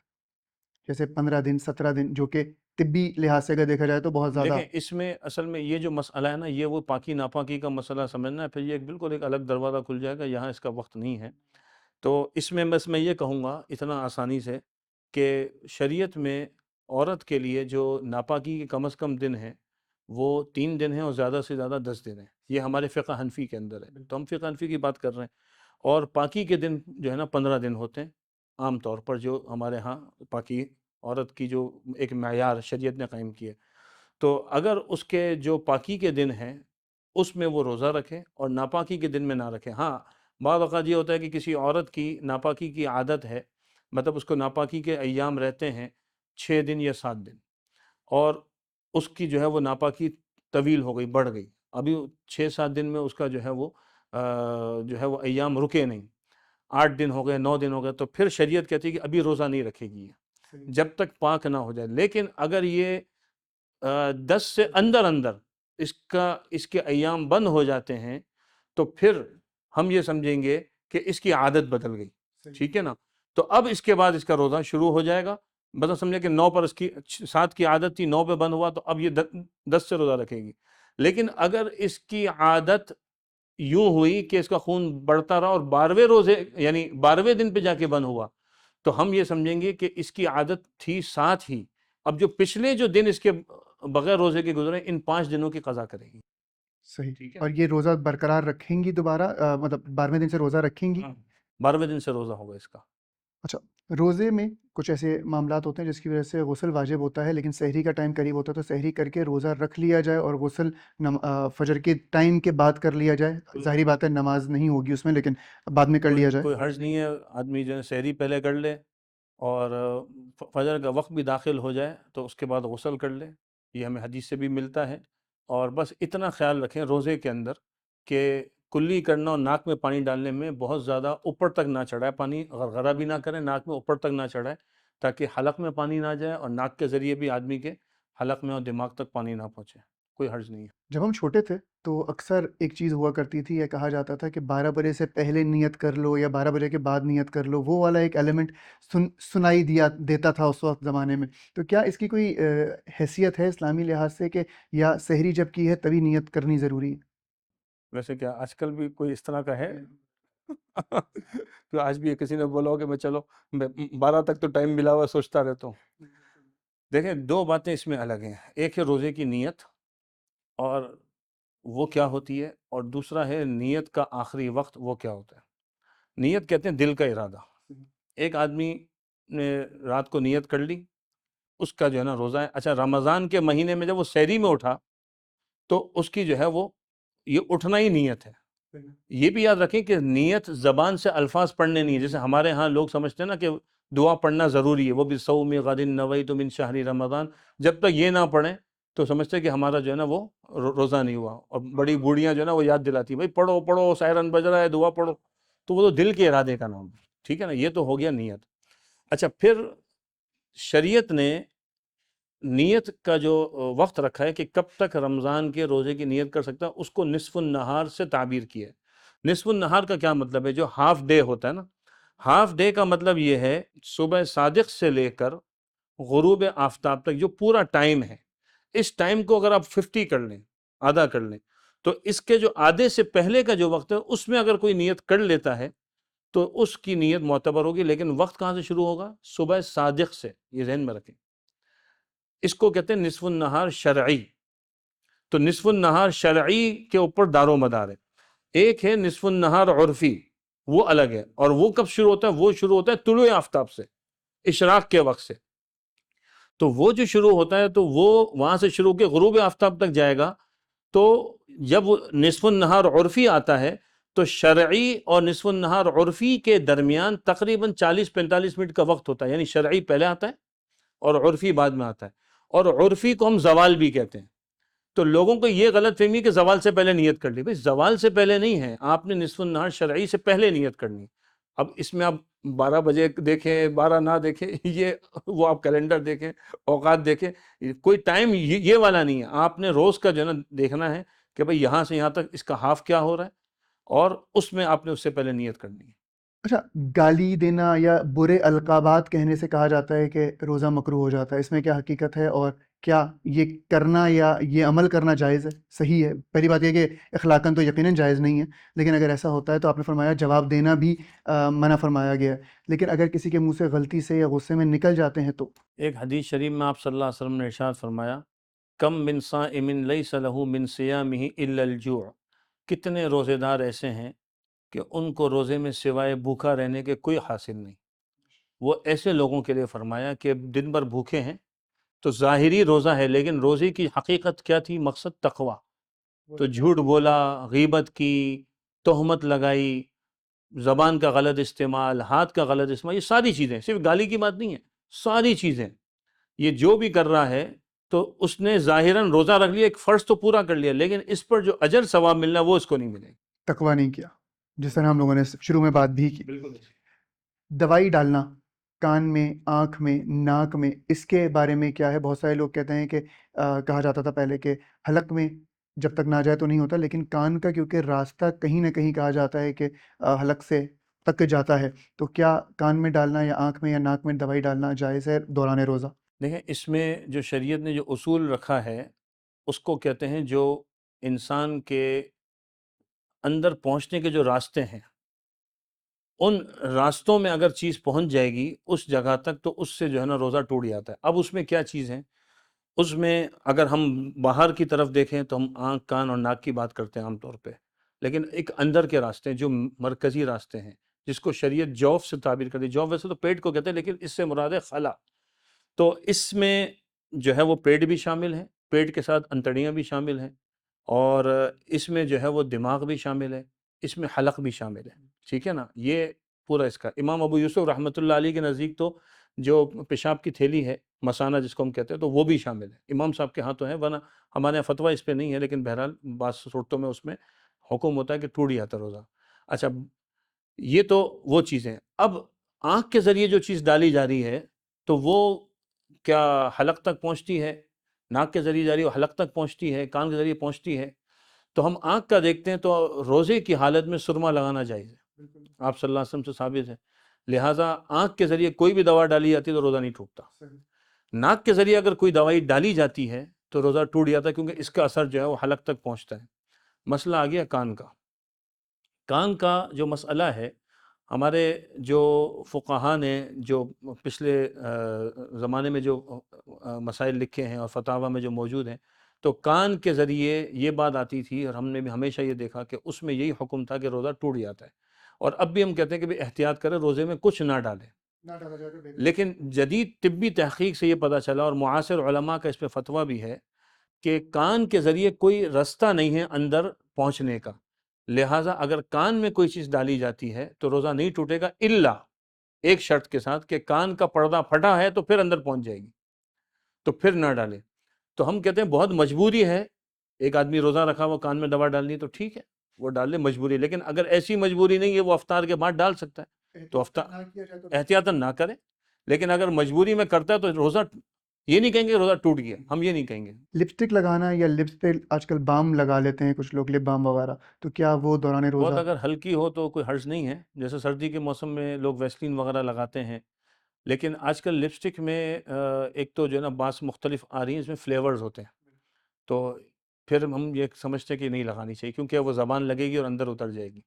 جیسے 15 دن 17 دن جو کہ طبی لحاظ سے اگر دیکھا جائے تو بہت زیادہ؟ دیکھیں اس میں اصل میں یہ جو مسئلہ ہے نا، یہ وہ پاکی ناپاکی کا مسئلہ سمجھنا ہے، پھر یہ بالکل ایک الگ دروازہ کھل جائے گا، یہاں اس کا وقت نہیں ہے۔ تو اس میں بس میں یہ کہوں گا اتنا آسانی سے کہ شریعت میں عورت کے لیے جو ناپاکی کے کم از کم دن ہیں وہ 3 دن ہیں اور زیادہ سے زیادہ 10 دن ہیں، یہ ہمارے فقہ حنفی کے اندر ہے، تو ہم فقہ حنفی کی بات کر رہے ہیں۔ اور پاکی کے دن جو ہے نا 15 دن ہوتے ہیں عام طور پر، جو ہمارے ہاں پاکی عورت کی جو ایک معیار شریعت نے قائم کیا ہے۔ تو اگر اس کے جو پاکی کے دن ہیں اس میں وہ روزہ رکھے اور ناپاکی کے دن میں نہ رکھے۔ ہاں بعض اوقات یہ ہوتا ہے کہ کسی عورت کی ناپاکی کی عادت ہے، مطلب اس کو ناپاکی کے ایام رہتے ہیں 6 دن یا 7 دن، اور اس کی جو ہے وہ ناپاکی طویل ہو گئی، بڑھ گئی، ابھی 6-7 دن میں اس کا جو ہے وہ ایام رکے نہیں، 8 دن ہو گئے، 9 دن ہو گئے، تو پھر شریعت کہتی ہے کہ ابھی روزہ نہیں رکھے گی یہ جب تک پاک نہ ہو جائے۔ لیکن اگر یہ 10 سے اندر اس کے ایام بند ہو جاتے ہیں تو پھر ہم یہ سمجھیں گے کہ اس کی عادت بدل گئی، ٹھیک ہے نا؟ تو اب اس کے بعد اس کا روزہ شروع ہو جائے گا، بس سمجھے کہ 9 پر اس کی 7 کی عادت تھی، 9 پہ بند ہوا تو اب یہ 10 سے روزہ رکھے گی۔ لیکن اگر اس کی عادت یوں ہوئی کہ اس کا خون بڑھتا رہا اور 12ویں روزے یعنی 12ویں دن پہ جا کے بند ہوا، تو ہم یہ سمجھیں گے کہ اس کی عادت تھی 7 ہی، اب جو پچھلے جو دن اس کے بغیر روزے کے گزرے ان 5 دنوں کی قضا کرے گی۔ صحیح۔ ٹھیک ہے، اور یہ روزہ برقرار رکھیں گی دوبارہ مطلب 12ویں دن سے روزہ رکھیں گی؟ 12ویں دن سے روزہ ہوگا اس کا۔ اچھا، روزے میں کچھ ایسے معاملات ہوتے ہیں جس کی وجہ سے غسل واجب ہوتا ہے، لیکن سحری کا ٹائم قریب ہوتا ہے تو سحری کر کے روزہ رکھ لیا جائے اور غسل فجر کے ٹائم کے بعد کر لیا جائے۔ ظاہری بات ہے نماز نہیں ہوگی اس میں، لیکن بعد میں کر لیا جائے۔ کوئی حرج نہیں ہے، آدمی جو ہے سحری پہلے کر لے اور فجر کا وقت بھی داخل ہو جائے تو اس کے بعد غسل کر لے، یہ ہمیں حدیث سے بھی ملتا ہے۔ اور بس اتنا خیال رکھیں روزے کے اندر کہ کلی کرنا اور ناک میں پانی ڈالنے میں بہت زیادہ اوپر تک نہ چڑھائے پانی، غرغرہ بھی نہ کریں، ناک میں اوپر تک نہ چڑھائے تاکہ حلق میں پانی نہ جائے اور ناک کے ذریعے بھی آدمی کے حلق میں اور دماغ تک پانی نہ پہنچے، کوئی حرج نہیں ہے۔ جب ہم چھوٹے تھے تو اکثر ایک چیز ہوا کرتی تھی، یہ کہا جاتا تھا کہ 12 بجے سے پہلے نیت کر لو یا 12 بجے کے بعد نیت کر لو، وہ والا ایک ایلیمنٹ سنائی دیتا تھا اس وقت زمانے میں۔ تو کیا اس کی کوئی حیثیت ہے اسلامی لحاظ سے کہ یا سحری جب کی ہے تبھی نیت کرنی ضروری ہے؟ ویسے کیا آج کل بھی کوئی اس طرح کا ہے؟ تو آج بھی کسی نے بولا ہو کہ میں چلو 12 تک تو ٹائم ملا ہوا سوچتا رہتا ہوں۔ دیکھیں 2 باتیں اس میں الگ ہیں، ایک ہے روزے کی نیت اور وہ کیا ہوتی ہے، اور دوسرا ہے نیت کا آخری وقت وہ کیا ہوتا ہے۔ نیت کہتے ہیں دل کا ارادہ۔ ایک آدمی نے رات کو نیت کر لی، اس کا جو ہے نا روزہ ہے۔ اچھا رمضان کے مہینے میں جب وہ سحری میں اٹھا تو اس کی جو ہے وہ یہ اٹھنا ہی نیت ہے۔ یہ بھی یاد رکھیں کہ نیت زبان سے الفاظ پڑھنے نہیں ہے، جیسے ہمارے ہاں لوگ سمجھتے ہیں نا کہ دعا پڑھنا ضروری ہے، وہ بھی صوم غد نویت من شہر رمضان، جب تک یہ نہ پڑھیں تو سمجھتے ہیں کہ ہمارا جو ہے نا وہ روزہ نہیں ہوا، اور بڑی بوڑھیاں جو ہے نا وہ یاد دلاتی ہیں بھائی پڑھو پڑھو سائرن بج رہا ہے دعا پڑھو، تو وہ تو دل کے ارادے کا نام ہے، ٹھیک ہے نا، یہ تو ہو گیا نیت۔ اچھا پھر شریعت نے نیت کا جو وقت رکھا ہے کہ کب تک رمضان کے روزے کی نیت کر سکتا ہے، اس کو نصف النہار سے تعبیر کیا ہے۔ نصف النہار کا کیا مطلب ہے؟ جو ہاف ڈے ہوتا ہے نا، ہاف ڈے کا مطلب یہ ہے صبح صادق سے لے کر غروب آفتاب تک جو پورا ٹائم ہے، اس ٹائم کو اگر آپ 50 کر لیں، آدھا کر لیں، تو اس کے جو آدھے سے پہلے کا جو وقت ہے اس میں اگر کوئی نیت کر لیتا ہے تو اس کی نیت معتبر ہوگی، لیکن وقت کہاں سے شروع ہوگا؟ صبح صادق سے، یہ ذہن میں رکھیں۔ اس کو کہتے ہیں نصف النہار شرعی۔ تو نصف النہار شرعی کے اوپر دار و مدار ہے۔ ایک ہے نصف النہار عرفی، وہ الگ ہے، اور وہ کب شروع ہوتا ہے؟ وہ شروع ہوتا ہے طلوع آفتاب سے، اشراق کے وقت سے۔ تو وہ جو شروع ہوتا ہے تو وہ وہاں سے شروع کے غروب آفتاب تک جائے گا۔ تو جب نصف النہار عرفی آتا ہے تو شرعی اور نصف النہار عرفی کے درمیان تقریباً 40-45 منٹ کا وقت ہوتا ہے، یعنی شرعی پہلے آتا ہے اور عرفی بعد میں آتا ہے، اور عرفی کو ہم زوال بھی کہتے ہیں۔ تو لوگوں کو یہ غلط فہمی کہ زوال سے پہلے نیت کر لی، بھائی زوال سے پہلے نہیں ہے، آپ نے نصف النہار شرعی سے پہلے نیت کرنی۔ اب اس میں آپ 12 بجے دیکھیں 12 نہ دیکھیں، یہ وہ آپ کیلنڈر دیکھیں، اوقات دیکھیں، کوئی ٹائم یہ والا نہیں ہے۔ آپ نے روز کا جو ہے نا دیکھنا ہے کہ بھائی یہاں سے یہاں تک اس کا ہاف کیا ہو رہا ہے، اور اس میں آپ نے اس سے پہلے نیت کرنی ہے۔ اچھا، گالی دینا یا برے القابات کہنے سے کہا جاتا ہے کہ روزہ مکروہ ہو جاتا ہے، اس میں کیا حقیقت ہے، اور کیا یہ کرنا یا یہ عمل کرنا جائز ہے، صحیح ہے؟ پہلی بات یہ کہ اخلاقاً تو یقیناً جائز نہیں ہے، لیکن اگر ایسا ہوتا ہے تو آپ نے فرمایا جواب دینا بھی منع فرمایا گیا ہے، لیکن اگر کسی کے منہ سے غلطی سے یا غصے میں نکل جاتے ہیں تو ایک حدیث شریف میں آپ صلی اللہ علیہ وسلم نے ارشاد فرمایا، کم من صائم لیس لہ من صیامہ الا الجوع، کتنے روزے دار ایسے ہیں کہ ان کو روزے میں سوائے بھوکا رہنے کے کوئی حاصل نہیں۔ وہ ایسے لوگوں کے لیے فرمایا کہ دن بھر بھوکے ہیں تو ظاہری روزہ ہے، لیکن روزے کی حقیقت کیا تھی؟ مقصد تقوی، تو جھوٹ بولا، غیبت کی، تہمت لگائی، زبان کا غلط استعمال، ہاتھ کا غلط استعمال، یہ ساری چیزیں، صرف گالی کی بات نہیں ہے، ساری چیزیں یہ جو بھی کر رہا ہے تو اس نے ظاہراً روزہ رکھ لیا، ایک فرض تو پورا کر لیا، لیکن اس پر جو اجر ثواب ملنا وہ اس کو نہیں ملے گا۔ تقویٰ نہیں کیا، جس طرح ہم لوگوں نے شروع میں بات بھی کی۔ بالکل۔ دوائی ڈالنا کان میں، آنکھ میں، ناک میں، اس کے بارے میں کیا ہے؟ بہت سارے لوگ کہتے ہیں کہ کہا جاتا تھا پہلے کہ حلق میں جب تک نہ جائے تو نہیں ہوتا، لیکن کان کا کیونکہ راستہ کہیں نہ کہیں کہا جاتا ہے کہ حلق سے تک جاتا ہے، تو کیا کان میں ڈالنا یا آنکھ میں یا ناک میں دوائی ڈالنا جائز ہے دوران روزہ؟ دیکھیں، اس میں جو شریعت نے جو اصول رکھا ہے اس کو کہتے ہیں جو انسان کے اندر پہنچنے کے جو راستے ہیں، ان راستوں میں اگر چیز پہنچ جائے گی اس جگہ تک تو اس سے جو ہے نا روزہ ٹوٹ جاتا ہے۔ اب اس میں کیا چیز ہے؟ اس میں اگر ہم باہر کی طرف دیکھیں تو ہم آنکھ، کان اور ناک کی بات کرتے ہیں عام طور پہ، لیکن ایک اندر کے راستے ہیں جو مرکزی راستے ہیں، جس کو شریعت جوف سے تعبیر کرتی ہے۔ جوف ویسے تو پیٹ کو کہتے ہیں، لیکن اس سے مراد ہے خلا۔ تو اس میں جو ہے وہ پیٹ بھی شامل ہے، پیٹ کے ساتھ انتڑیاں بھی شامل ہیں، اور اس میں جو ہے وہ دماغ بھی شامل ہے، اس میں حلق بھی شامل ہے، ٹھیک ہے نا؟ یہ پورا اس کا امام ابو یوسف رحمۃ اللہ علیہ کے نزدیک تو جو پیشاب کی تھیلی ہے، مثانہ جس کو ہم کہتے ہیں، تو وہ بھی شامل ہے۔ امام صاحب کے ہاں تو ہے، ورنہ ہمارے یہاں فتویٰ اس پہ نہیں ہے، لیکن بہرحال بعض صورتوں میں اس میں حکم ہوتا ہے کہ ٹوٹ جاتا روزہ۔ اچھا، یہ تو وہ چیزیں۔ اب آنکھ کے ذریعے جو چیز ڈالی جا رہی ہے تو وہ کیا حلق تک پہنچتی ہے؟ ناک کے ذریعے جاری وہ حلق تک پہنچتی ہے، کان کے ذریعے پہنچتی ہے؟ تو ہم آنکھ کا دیکھتے ہیں تو روزے کی حالت میں سرما لگانا جائز ہے، آپ صلی اللہ علیہ وسلم سے ثابت ہے، لہٰذا آنکھ کے ذریعے کوئی بھی دوا ڈالی جاتی ہے تو روزہ نہیں ٹوٹتا۔ ناک کے ذریعے اگر کوئی دوائی ڈالی جاتی ہے تو روزہ ٹوٹ جاتا ہے، کیونکہ اس کا اثر جو ہے وہ حلق تک پہنچتا ہے۔ مسئلہ آ گیا کان کا۔ کان کا جو مسئلہ ہے، ہمارے جو فقہا نے جو پچھلے زمانے میں جو مسائل لکھے ہیں اور فتاویٰ میں جو موجود ہیں، تو کان کے ذریعے یہ بات آتی تھی، اور ہم نے بھی ہمیشہ یہ دیکھا کہ اس میں یہی حکم تھا کہ روزہ ٹوٹ جاتا ہے، اور اب بھی ہم کہتے ہیں کہ بھی احتیاط کریں، روزے میں کچھ نہ ڈالیں۔ لیکن جدید طبی تحقیق سے یہ پتہ چلا، اور معاصر علماء کا اس پہ فتویٰ بھی ہے، کہ کان کے ذریعے کوئی رستہ نہیں ہے اندر پہنچنے کا، لہٰذا اگر کان میں کوئی چیز ڈالی جاتی ہے تو روزہ نہیں ٹوٹے گا، الا ایک شرط کے ساتھ کہ کان کا پردہ پھٹا ہے تو پھر اندر پہنچ جائے گی، تو پھر نہ ڈالے۔ تو ہم کہتے ہیں بہت مجبوری ہے، ایک آدمی روزہ رکھا ہوا کان میں دوا ڈالنی ہے تو ٹھیک ہے، وہ ڈال لے، مجبوری۔ لیکن اگر ایسی مجبوری نہیں ہے، وہ افطار کے بعد ڈال سکتا ہے تو احتیاطاً نہ کرے، لیکن اگر مجبوری میں کرتا ہے تو روزہ، یہ نہیں کہیں گے روزہ ٹوٹ گیا، ہم یہ نہیں کہیں گے۔ لپسٹک لگانا یا لپس پہ آج کل بام لگا لیتے ہیں کچھ لوگ، لپ بام وغیرہ، تو کیا وہ دوران بہت روزہ؟ اگر ہلکی ہو تو کوئی حرج نہیں ہے، جیسے سردی کے موسم میں لوگ ویسلین وغیرہ لگاتے ہیں، لیکن آج کل لپسٹک میں ایک تو جو ہے نا بعض مختلف آ رہی ہیں، اس میں فلیورز ہوتے ہیں، تو پھر ہم یہ سمجھتے ہیں کہ نہیں لگانی چاہیے، کیونکہ وہ زبان لگے گی اور اندر اتر جائے گی۔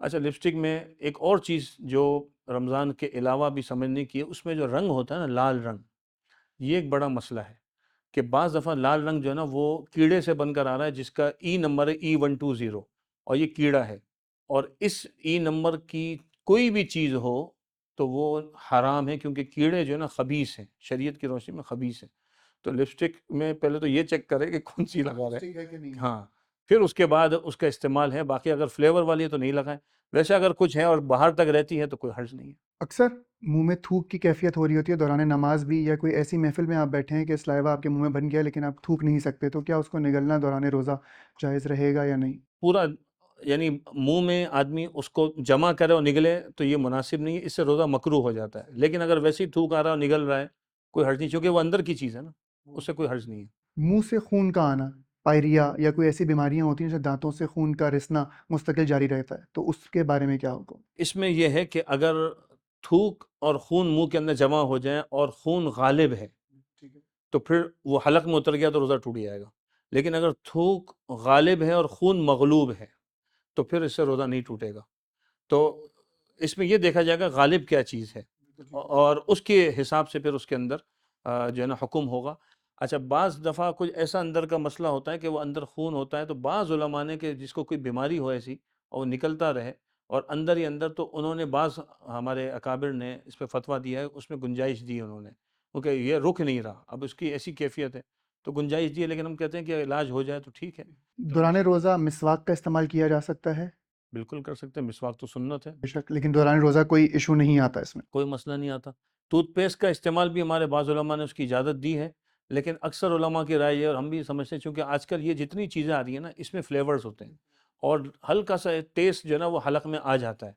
اچھا، لپسٹک میں ایک اور چیز جو رمضان کے علاوہ بھی سمجھنے کی ہے، اس میں جو رنگ ہوتا ہے نا، لال رنگ، یہ ایک بڑا مسئلہ ہے کہ بعض دفعہ لال رنگ جو ہے نا وہ کیڑے سے بن کر آ رہا ہے، جس کا ای نمبر ہے E120، اور یہ کیڑا ہے، اور اس ای نمبر کی کوئی بھی چیز ہو تو وہ حرام ہے، کیونکہ کیڑے جو ہے نا خبیث ہیں، شریعت کی روشنی میں خبیث ہیں۔ تو لپسٹک میں پہلے تو یہ چیک کرے کہ کون سی لگا رہے ہیں، ہاں، پھر اس کے بعد اس کا استعمال ہے، باقی اگر فلیور والی ہے تو نہیں لگائیں، ویسے اگر کچھ ہے اور باہر تک رہتی ہے تو کوئی حرج نہیں ہے۔ اکثر منہ میں تھوک کی کیفیت ہو رہی ہوتی ہے دوران نماز بھی، یا کوئی ایسی محفل میں آپ بیٹھے ہیں کہ سلائیوا آپ کے منہ میں بن گیا لیکن آپ تھوک نہیں سکتے، تو کیا اس کو نگلنا دوران روزہ جائز رہے گا یا نہیں؟ پورا یعنی منہ میں آدمی اس کو جمع کرے اور نگلے تو یہ مناسب نہیں ہے، اس سے روزہ مکروہ ہو جاتا ہے، لیکن اگر ویسے ہی تھوک آ رہا ہے اور نگل رہا ہے کوئی حرج نہیں، چونکہ وہ اندر کی چیز ہے نا، اس سے کوئی حرج نہیں ہے۔ منہ سے خون کا آنا پائریا یا کوئی ایسی بیماریاں ہوتی ہیں جیسے دانتوں سے خون کا رسنا مستقل جاری رہتا ہے، تو اس کے بارے میں کیا حکم؟ اس میں یہ ہے کہ اگر تھوک اور خون منہ کے اندر جمع ہو جائیں اور خون غالب ہے تو پھر وہ حلق میں اتر گیا تو روزہ ٹوٹ جائے گا، لیکن اگر تھوک غالب ہے اور خون مغلوب ہے تو پھر اس سے روزہ نہیں ٹوٹے گا۔ تو اس میں یہ دیکھا جائے گا غالب کیا چیز ہے اور اس کے حساب سے پھر اس کے اندر جو ہے نا حکم ہوگا۔ اچھا، بعض دفعہ کچھ ایسا اندر کا مسئلہ ہوتا ہے کہ وہ اندر خون ہوتا ہے، تو بعض علماء نے کہ جس کو کوئی بیماری ہو ایسی اور وہ نکلتا رہے اور اندر ہی اندر، تو انہوں نے بعض ہمارے اکابر نے اس پہ فتویٰ دیا ہے، اس میں گنجائش دی انہوں نے، کیونکہ یہ رک نہیں رہا، اب اس کی ایسی کیفیت ہے تو گنجائش دی ہے، لیکن ہم کہتے ہیں کہ علاج ہو جائے تو ٹھیک ہے۔ دوران روزہ مسواک کا استعمال کیا جا سکتا ہے؟ بالکل کر سکتے ہیں، مسواک تو سنت ہے، بے شک، لیکن دوران روزہ کوئی ایشو نہیں آتا اس میں؟ کوئی مسئلہ نہیں آتا۔ ٹوتھ پیسٹ کا استعمال بھی ہمارے بعض علماء نے اس کی اجازت دی ہے، لیکن اکثر علماء کی رائے یہ، اور ہم بھی سمجھتے ہیں چونکہ آج کل یہ جتنی چیزیں آ رہی ہیں نا اس میں فلیورز ہوتے ہیں اور ہلکا سا ٹیسٹ جو ہے نا وہ حلق میں آ جاتا ہے،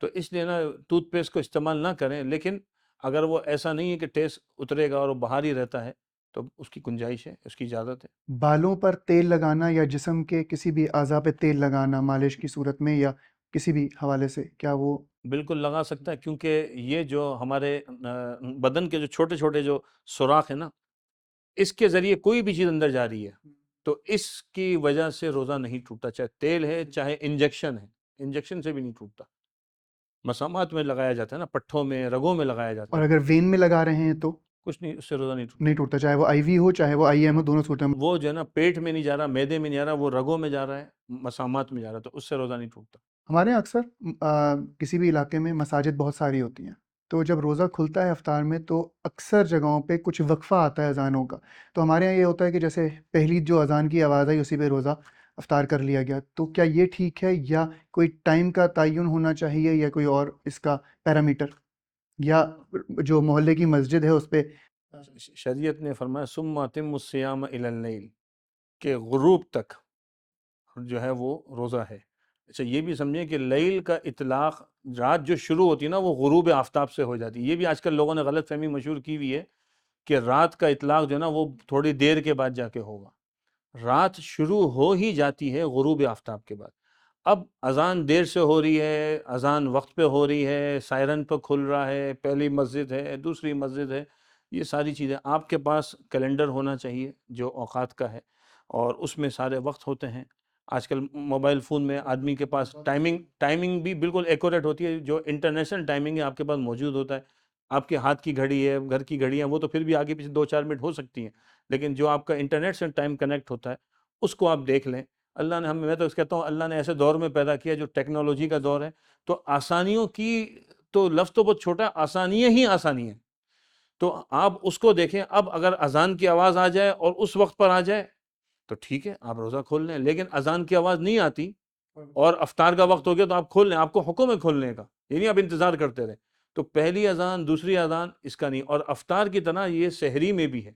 تو اس لیے نا ٹوتھ پیسٹ کو استعمال نہ کریں، لیکن اگر وہ ایسا نہیں ہے کہ ٹیسٹ اترے گا اور وہ باہر ہی رہتا ہے تو اس کی گنجائش ہے، اس کی اجازت ہے۔ بالوں پر تیل لگانا یا جسم کے کسی بھی اعضاء پہ تیل لگانا مالش کی صورت میں یا کسی بھی حوالے سے، کیا وہ بالکل لگا سکتا ہے، کیونکہ یہ جو ہمارے بدن کے جو چھوٹے چھوٹے جو سوراخ ہیں نا، اس کے ذریعے کوئی بھی چیز اندر جا رہی ہے تو اس کی وجہ سے روزہ نہیں ٹوٹتا، چاہے تیل ہے چاہے انجیکشن ہے، انجیکشن سے بھی نہیں ٹوٹتا۔ مسامات میں لگایا جاتا ہے نا، پٹھوں میں، رگوں میں لگایا جاتا اور ہے، اگر وین میں لگا رہے ہیں تو کچھ نہیں، اس سے روزہ نہیں ٹوٹتا۔ نہیں ٹوٹتا، چاہے وہ آئی وی ہو چاہے وہ آئی ایم ہو، دونوں صورتیں میں؟ وہ جو ہے نا پیٹ میں نہیں جا رہا، معدے میں نہیں جا رہا، وہ رگوں میں جا رہا ہے، مسامات میں جا رہا ہے، تو اس سے روزہ نہیں ٹوٹتا۔ ہمارے یہاں اکثر کسی بھی علاقے میں مساجد بہت ساری ہوتی ہیں، تو جب روزہ کھلتا ہے افطار میں تو اکثر جگہوں پہ کچھ وقفہ آتا ہے اذانوں کا، تو ہمارے یہاں یہ ہوتا ہے کہ جیسے پہلی جو اذان کی آواز آئی اسی پہ روزہ افطار کر لیا گیا، تو کیا یہ ٹھیک ہے یا کوئی ٹائم کا تعین ہونا چاہیے یا کوئی اور اس کا پیرامیٹر، یا جو محلے کی مسجد ہے اس پہ؟ شریعت نے فرمایا ثم اتم الصیام الی اللیل، کہ غروب تک جو ہے وہ روزہ ہے۔ اچھا، یہ بھی سمجھیں کہ لیل کا اطلاق رات جو شروع ہوتی ہے نا وہ غروب آفتاب سے ہو جاتی ہے، یہ بھی آج کل لوگوں نے غلط فہمی مشہور کی ہوئی ہے کہ رات کا اطلاق جو ہے نا وہ تھوڑی دیر کے بعد جا کے ہوگا۔ رات شروع ہو ہی جاتی ہے غروب آفتاب کے بعد۔ اب اذان دیر سے ہو رہی ہے، اذان وقت پہ ہو رہی ہے، سائرن پہ کھل رہا ہے، پہلی مسجد ہے، دوسری مسجد ہے، یہ ساری چیزیں آپ کے پاس کیلنڈر ہونا چاہیے جو اوقات کا ہے اور اس میں سارے وقت ہوتے ہیں۔ آج کل موبائل فون میں آدمی کے پاس ٹائمنگ بھی بالکل ایکوریٹ ہوتی ہے، جو انٹرنیشنل ٹائمنگ ہے آپ کے پاس موجود ہوتا ہے۔ آپ کے ہاتھ کی گھڑی ہے، گھر کی گھڑیاں، وہ تو پھر بھی آگے پیچھے 2-4 منٹ ہو سکتی ہیں، لیکن جو آپ کا انٹرنیٹ سے ٹائم کنیکٹ ہوتا ہے اس کو آپ دیکھ لیں۔ اللہ نے میں تو کہتا ہوں اللہ نے ایسے دور میں پیدا کیا جو ٹیکنالوجی کا دور ہے، تو آسانیوں کی تو لفظ تو بہت چھوٹا ہے، آسانیاں ہی آسانی ہیں، تو آپ اس کو دیکھیں۔ اب اگر اذان کی آواز آ جائے اور اس وقت پر آ جائے تو ٹھیک ہے، آپ روزہ کھول لیں، لیکن اذان کی آواز نہیں آتی اور افطار کا وقت ہو گیا تو آپ کھول لیں، آپ کو حکم ہے کھولنے کا، یہ نہیں آپ انتظار کرتے رہیں۔ تو پہلی اذان دوسری اذان اس کا نہیں، اور افطار کی طرح یہ سحری میں بھی ہے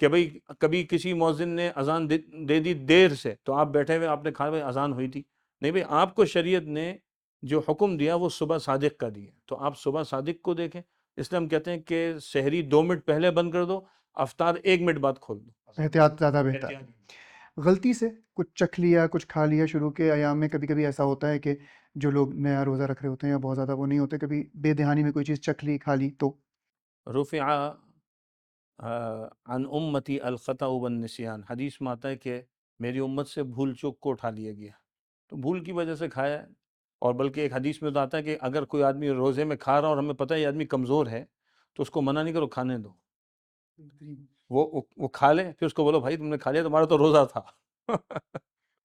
کہ بھئی کبھی کسی مؤذن نے اذان دے دی دیر سے تو آپ بیٹھے ہوئے، آپ نے کہا بھئی اذان ہوئی تھی، نہیں بھئی آپ کو شریعت نے جو حکم دیا وہ صبح صادق کا دیا، تو آپ صبح صادق کو دیکھیں۔ اس لیے ہم کہتے ہیں کہ سحری 2 منٹ پہلے بند کر دو، افطار 1 منٹ بعد کھول دو۔ احتیاط زیادہ بہتر ہے۔ غلطی سے کچھ چکھ لیا کچھ کھا لیا، شروع کے ایام میں کبھی کبھی ایسا ہوتا ہے کہ جو لوگ نیا روزہ رکھ رہے ہوتے ہیں یا بہت زیادہ وہ نہیں ہوتے، کبھی بے دہانی میں کوئی چیز چکھ لی کھا لی تو رفع عن امتی الخطأ والنسیان، حدیث میں آتا ہے کہ میری امت سے بھول چوک کو اٹھا لیا گیا، تو بھول کی وجہ سے کھایا ہے۔ اور بلکہ ایک حدیث میں تو آتا ہے کہ اگر کوئی آدمی روزے میں کھا رہا اور ہمیں پتہ ہے یہ آدمی کمزور ہے تو اس کو منع نہیں کرو، کھانے دو، وہ کھا لے، پھر اس کو بولو بھائی تم نے کھا لیا، تمہارا تو روزہ تھا۔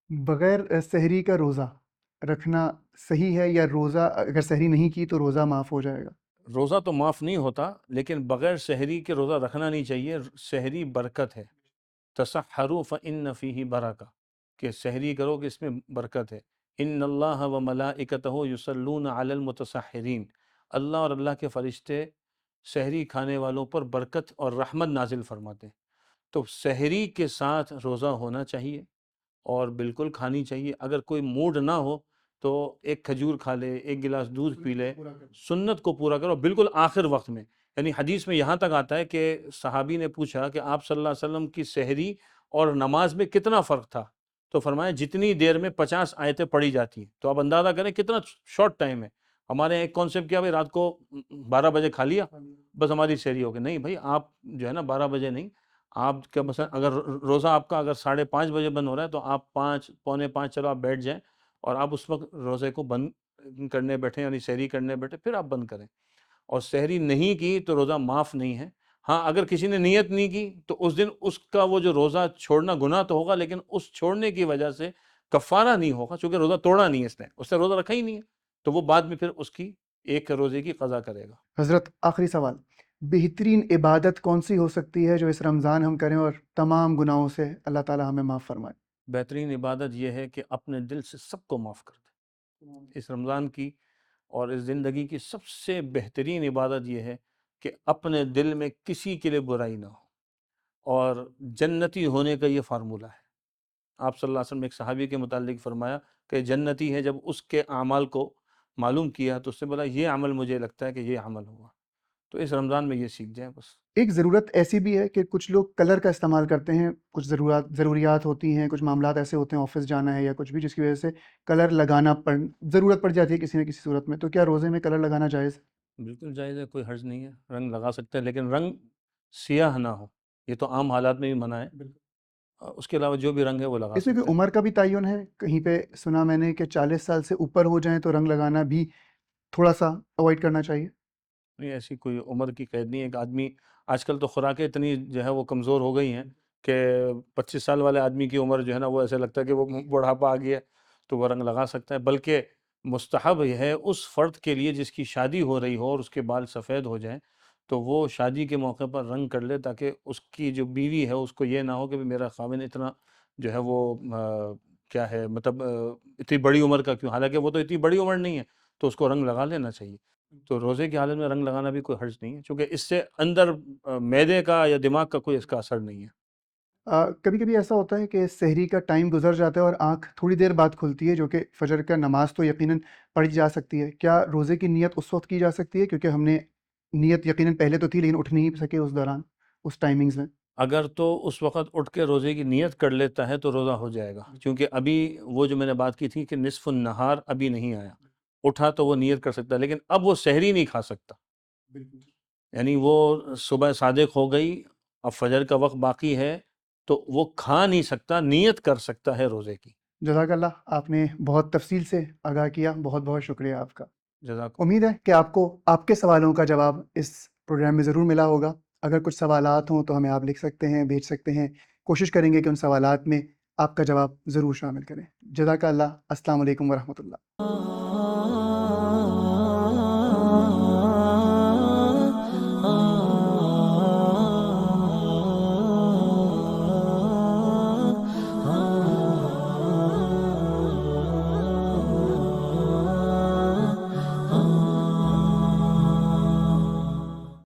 بغیر سحری کا روزہ رکھنا صحیح ہے، یا روزہ اگر سحری نہیں کی تو روزہ معاف ہو جائے گا؟ روزہ تو معاف نہیں ہوتا، لیکن بغیر سحری کے روزہ رکھنا نہیں چاہیے۔ سحری برکت ہے، تسحروا فإن فیہ برکہ، کہ سحری کرو کہ اس میں برکت ہے۔ ان اللہ و ملائکتہ یصلون علی المتسحرین، اللہ اور اللہ کے فرشتے سحری کھانے والوں پر برکت اور رحمت نازل فرماتے ہیں۔ تو سحری کے ساتھ روزہ ہونا چاہیے اور بالکل کھانی چاہیے۔ اگر کوئی موڈ نہ ہو تو ایک کھجور کھا لے، ایک گلاس دودھ پی لے، سنت کو پورا کرو بالکل آخر وقت میں۔ یعنی حدیث میں یہاں تک آتا ہے کہ صحابی نے پوچھا کہ آپ صلی اللہ علیہ وسلم کی سحری اور نماز میں کتنا فرق تھا، تو فرمایا جتنی دیر میں 50 آیتیں پڑھی جاتی ہیں، تو آپ اندازہ کریں کتنا شارٹ ٹائم ہے۔ ہمارے یہاں ایک کانسیپٹ کیا، بھائی رات کو 12 بجے کھا لیا بس ہماری سحری ہو گئی، نہیں بھائی، آپ جو ہے نا 12 بجے نہیں، آپ کا مثلا اگر روزہ آپ کا اگر 5:30 بجے بند ہو رہا ہے تو آپ 5 پونے 5 چلو آپ بیٹھ جائیں، اور آپ اس وقت روزے کو بند کرنے بیٹھیں، یعنی سحری کرنے بیٹھے، پھر آپ بند کریں، اور سحری نہیں کی تو روزہ معاف نہیں ہے۔ ہاں اگر کسی نے نیت نہیں کی تو اس دن اس کا وہ جو روزہ چھوڑنا گناہ تو ہوگا، لیکن اس چھوڑنے کی وجہ سے کفارہ نہیں ہوگا، چونکہ روزہ توڑا نہیں ہے، اس نے روزہ رکھا ہی نہیں ہے، تو وہ بعد میں پھر اس کی ایک روزے کی قضا کرے گا۔ حضرت آخری سوال، بہترین عبادت کون سی ہو سکتی ہے جو اس رمضان ہم کریں اور تمام گناہوں سے اللہ تعالی ہمیں معاف فرمائے؟ بہترین عبادت یہ ہے کہ اپنے دل سے سب کو معاف کر دے۔ اس رمضان کی اور اس زندگی کی سب سے بہترین عبادت یہ ہے کہ اپنے دل میں کسی کے لیے برائی نہ ہو، اور جنتی ہونے کا یہ فارمولہ ہے۔ آپ صلی اللہ علیہ وسلم نے ایک صحابی کے متعلق فرمایا کہ جنتی ہے، جب اس کے اعمال کو معلوم کیا تو اس نے بولا یہ عمل مجھے لگتا ہے کہ یہ عمل ہوا، تو اس رمضان میں یہ سیکھ جائیں بس۔ ایک ضرورت ایسی بھی ہے کہ کچھ لوگ کلر کا استعمال کرتے ہیں، کچھ ضروریات ہوتی ہیں، کچھ معاملات ایسے ہوتے ہیں، آفس جانا ہے یا کچھ بھی، جس کی وجہ سے کلر لگانا ضرورت پڑ جاتی ہے کسی نہ کسی صورت میں، تو کیا روزے میں کلر لگانا جائز ہے؟ بالکل جائز ہے، کوئی حرج نہیں ہے، رنگ لگا سکتے ہیں، لیکن رنگ سیاہ نہ ہو، یہ تو عام حالات میں بھی منع ہے، اس کے علاوہ جو بھی رنگ ہے وہ لگا اس میں سکتے کوئی ہیں۔ عمر کا بھی تعین ہے؟ کہیں پہ سنا میں نے کہ 40 سال سے اوپر ہو جائیں تو رنگ لگانا بھی تھوڑا سا اوائڈ کرنا چاہیے؟ نہیں، ایسی کوئی عمر کی قید نہیں ہے کہ آدمی، آج کل تو خوراکیں اتنی جو ہے وہ کمزور ہو گئی ہیں کہ 25 سال والے آدمی کی عمر جو ہے نا وہ ایسے لگتا ہے کہ وہ بڑھاپا آ گیا ہے، تو وہ رنگ لگا سکتا ہے، بلکہ مستحب یہ ہے اس فرد کے لیے جس کی شادی ہو رہی ہو اور اس کے بال سفید ہو جائیں، تو وہ شادی کے موقع پر رنگ کر لے، تاکہ اس کی جو بیوی ہے اس کو یہ نہ ہو کہ میرا خاوند اتنا جو ہے وہ کیا ہے، مطلب اتنی بڑی عمر کا کیوں، حالانکہ وہ تو اتنی بڑی عمر نہیں ہے، تو اس کو رنگ لگا لینا چاہیے۔ تو روزے کی حالت میں رنگ لگانا بھی کوئی حرج نہیں ہے، چونکہ اس سے اندر معدے کا یا دماغ کا کوئی اس کا اثر نہیں ہے۔ کبھی کبھی ایسا ہوتا ہے کہ سحری کا ٹائم گزر جاتا ہے اور آنکھ تھوڑی دیر بعد کھلتی ہے، جو کہ فجر کا نماز تو یقیناً پڑھی جا سکتی ہے، کیا روزے کی نیت اس وقت کی جا سکتی ہے؟ کیونکہ ہم نے نیت یقیناً پہلے تو تھی لیکن اٹھ نہیں سکے اس دوران، اس ٹائمنگز میں۔ اگر تو اس وقت اٹھ کے روزے کی نیت کر لیتا ہے تو روزہ ہو جائے گا، کیونکہ ابھی وہ جو میں نے بات کی تھی کہ نصف النہار ابھی نہیں آیا، اٹھا تو وہ نیت کر سکتا ہے، لیکن اب وہ سحری نہیں کھا سکتا، یعنی وہ صبح صادق ہو گئی، اب فجر کا وقت باقی ہے، تو وہ کھا نہیں سکتا، نیت کر سکتا ہے روزے کی۔ جزاک اللہ، آپ نے بہت تفصیل سے آگاہ کیا، بہت بہت شکریہ آپ کا۔ جزاک امید ہے کہ آپ کو آپ کے سوالوں کا جواب اس پروگرام میں ضرور ملا ہوگا۔ اگر کچھ سوالات ہوں تو ہمیں آپ لکھ سکتے ہیں، بھیج سکتے ہیں، کوشش کریں گے کہ ان سوالات میں آپ کا جواب ضرور شامل کریں۔ جزاک اللہ، السلام علیکم ورحمۃ اللہ۔